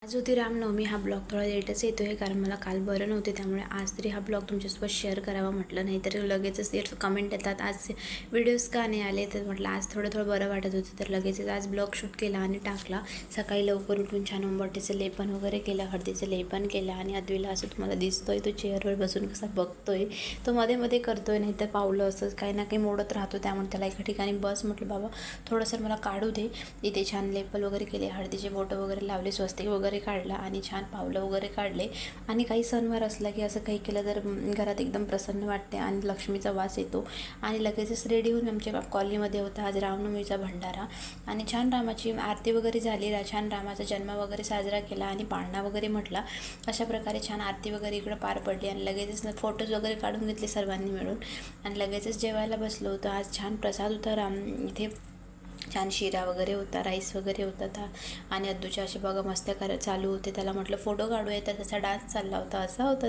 आज होती रामनवमी. हा ब्लॉग थोडा लेटच येतो आहे कारण मला काल बरं नव्हते, त्यामुळे आज तरी हा ब्लॉग तुमच्यासोबत शेअर करावा म्हटलं. नाही तर लगेचच ते कमेंट येतात आज व्हिडिओज का नाही आले, तर म्हटलं आज थोडं बरं वाटत होतं तर लगेचच आज ब्लॉग शूट केला आणि टाकला. सकाळी लवकर उठून छान उंबरठीचं लेपन वगैरे केलं, हळदीचं लेपन केलं आणि अद्वीला असं तुम्हाला दिसतोय तो चेअरवर बसून कसा बघतोय, तो मध्ये मध्ये करतोय, नाही तर पावलं असं काही ना काही मोडत राहतो. त्यामुळे त्याला एका ठिकाणी बस म्हटलं बाबा थोडंसं मला काढू दे. इथे छान लेपल वगैरे केले, हळदीचे बोटं वगैरे लावले, स्वस्तिक वगैरे काढला आणि छान पावलं वगैरे काढले. आणि काही सणवार असला की असं काही केलं तर घरात एकदम प्रसन्न वाटते आणि लक्ष्मीचा वास येतो. आणि लगेचच रेडी होऊन आमच्या कॉलनीमध्ये होता आज रामनवमीचा भंडारा आणि छान रामाची आरती वगैरे झाली, छान रामाचा जन्म वगैरे साजरा केला आणि पाळणा वगैरे म्हटला. अशा प्रकारे छान आरती वगैरे इकडं पार पडली आणि लगेचच फोटोज वगैरे काढून घेतले सर्वांनी मिळून आणि लगेचच जेवायला बसलो होतो. आज छान प्रसाद होता इथे, छान शिरा वगैरे होता, राईस वगैरे होता आणि अद्दूच्या असे बघा मस्त्या चालू होते. त्याला म्हटलं फोटो काढूया तर त्याचा डान्स चालला होता. असा होता